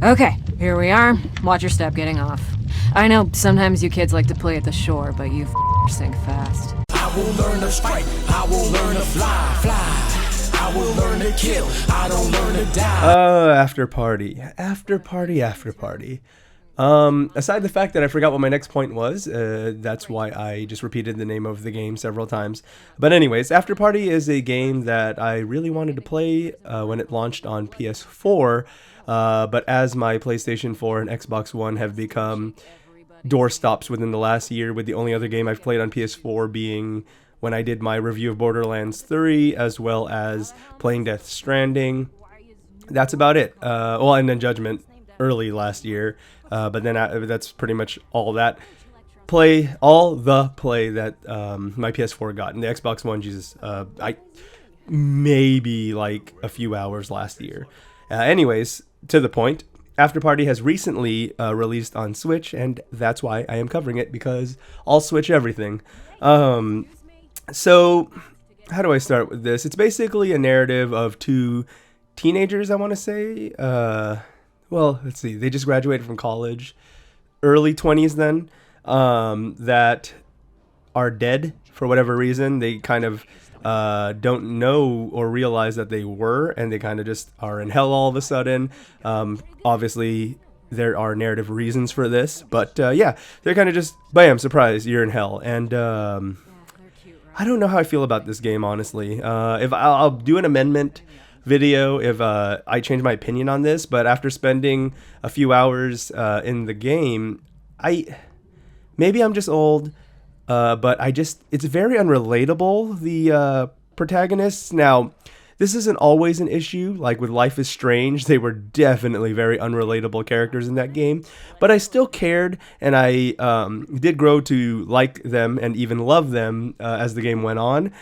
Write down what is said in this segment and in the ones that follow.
Okay, here we are. Watch your step getting off. I know sometimes you kids like to play at the shore, but you sink fast. I will learn to strike, I will learn to fly. I will learn to kill, I don't learn to die. Afterparty. Aside the fact that I forgot what my next point was, that's why I just repeated the name of the game several times. But anyways, Afterparty is a game that I really wanted to play when it launched on PS4, but as my PlayStation 4 and Xbox One have become doorstops within the last year, with the only other game I've played on PS4 being when I did my review of Borderlands 3, as well as playing Death Stranding. That's about it. Well, and then Judgment early last year, but then that's pretty much all the play that my PS4 got. And the Xbox One, Jesus, I maybe like a few hours last year. Anyways, to the point, Afterparty has recently released on Switch, and that's why I am covering it, because I'll Switch everything. So, how do I start with this? It's basically a narrative of two teenagers, I want to say. Well, let's see. They just graduated from college, early 20s then, that are dead for whatever reason. They kind of don't know or realize that they were, and they kind of just are in hell all of a sudden. Obviously, there are narrative reasons for this, but yeah, they're kind of just, bam, surprise, you're in hell. And I don't know how I feel about this game, honestly. If I'll do an amendment video if I change my opinion on this, but after spending a few hours in the game, maybe I'm just old, but it's very unrelatable, the protagonists. Now, this isn't always an issue. Like with Life is Strange, they were definitely very unrelatable characters in that game, but I still cared, and I did grow to like them and even love them as the game went on.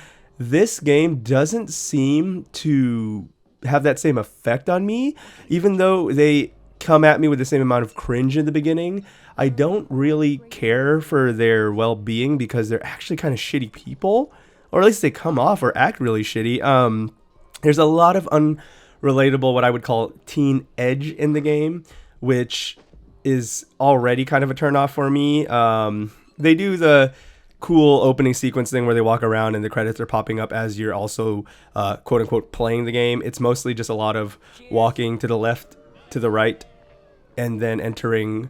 This game doesn't seem to have that same effect on me, even though they come at me with the same amount of cringe in the beginning. I don't really care for their well-being because they're actually kind of shitty people, or at least they come off or act really shitty. There's a lot of unrelatable, what I would call teen edge in the game, which is already kind of a turnoff for me. They do the cool opening sequence thing where they walk around and the credits are popping up as you're also quote unquote playing the game. It's mostly just a lot of walking to the left, to the right, and then entering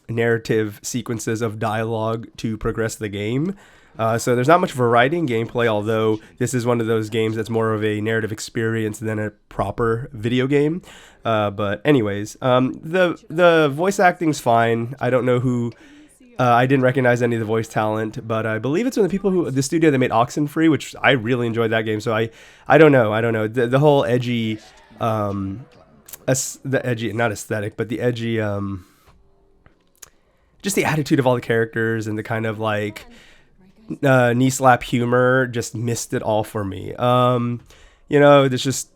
narrative sequences of dialogue to progress the game. So there's not much variety in gameplay, although this is one of those games that's more of a narrative experience than a proper video game. But anyways, the voice acting's fine. I don't know who. I didn't recognize any of the voice talent, but I believe it's from the studio that made Oxenfree, which I really enjoyed that game. So I don't know. The whole edgy, not aesthetic, but the edgy, just the attitude of all the characters and the kind of like knee slap humor just missed it all for me. It's just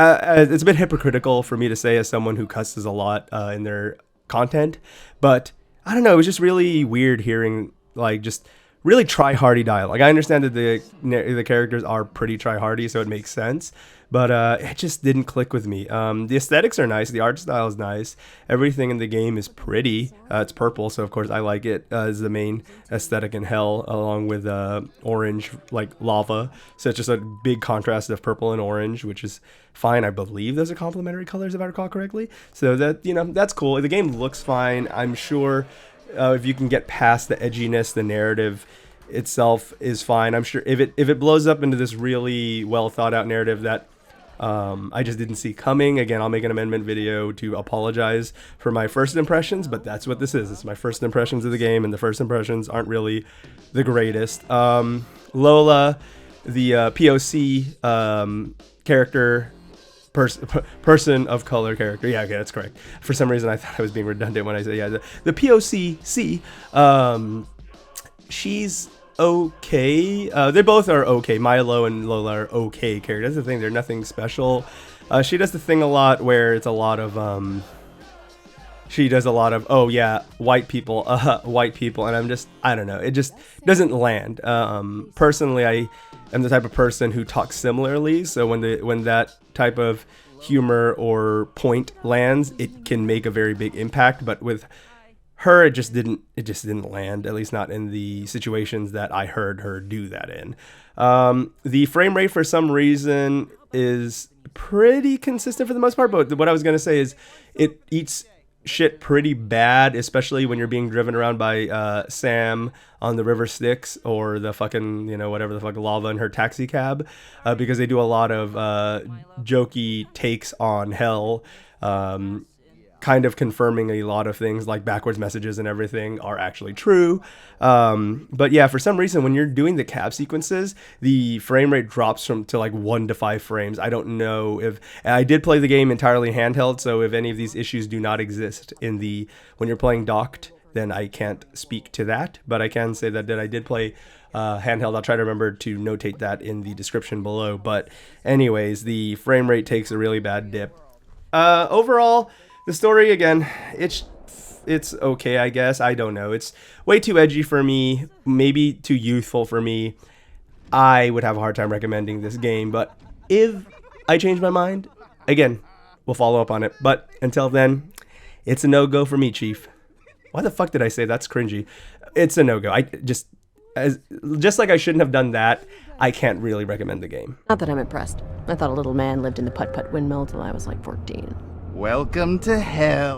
it's a bit hypocritical for me to say as someone who cusses a lot in their content, but I don't know, it was just really weird hearing like just really try-hardy dialogue. I understand that the characters are pretty try-hardy, so it makes sense, but it just didn't click with me. The aesthetics are nice, the art style is nice, everything in the game is pretty. It's purple, so of course I like it as the main aesthetic in hell, along with orange, like lava. So it's just a big contrast of purple and orange, which is fine. I believe those are complementary colors if I recall correctly. So that, that's cool. The game looks fine. I'm sure if you can get past the edginess, the narrative itself is fine. I'm sure if it blows up into this really well thought out narrative that I just didn't see coming. Again, I'll make an amendment video to apologize for my first impressions, but that's what this is. It's my first impressions of the game, and the first impressions aren't really the greatest. Lola, the POC character, person of color character. Yeah, okay, that's correct. For some reason, I thought I was being redundant when I said, yeah, the POC, she's okay. They both are okay. Milo and Lola are okay characters. That's the thing. They're nothing special. She does the thing a lot where it's a lot of oh yeah, white people, and I don't know, it just doesn't land. Personally, I am the type of person who talks similarly, so when that type of humor or point lands, it can make a very big impact. But with her, it just didn't land, at least not in the situations that I heard her do that in. The frame rate for some reason is pretty consistent for the most part, but what I was going to say is it eats shit pretty bad, especially when you're being driven around by Sam on the river Styx or the fucking, whatever the fuck, lava in her taxi cab, because they do a lot of jokey takes on hell, kind of confirming a lot of things like backwards messages and everything are actually true. But yeah, for some reason, when you're doing the cab sequences, the frame rate drops to like 1 to 5 frames. I don't know if I did play the game entirely handheld, so if any of these issues do not exist when you're playing docked, then I can't speak to that. But I can say that I did play handheld. I'll try to remember to notate that in the description below. But anyways, the frame rate takes a really bad dip. Overall, the story, again, it's okay, I guess. I don't know. It's way too edgy for me, maybe too youthful for me. I would have a hard time recommending this game, but if I change my mind, again, we'll follow up on it. But until then, it's a no-go for me, Chief. Why the fuck did I say that's cringy? It's a no-go. Just like I shouldn't have done that, I can't really recommend the game. Not that I'm impressed. I thought a little man lived in the putt-putt windmill till I was like 14. Welcome to hell.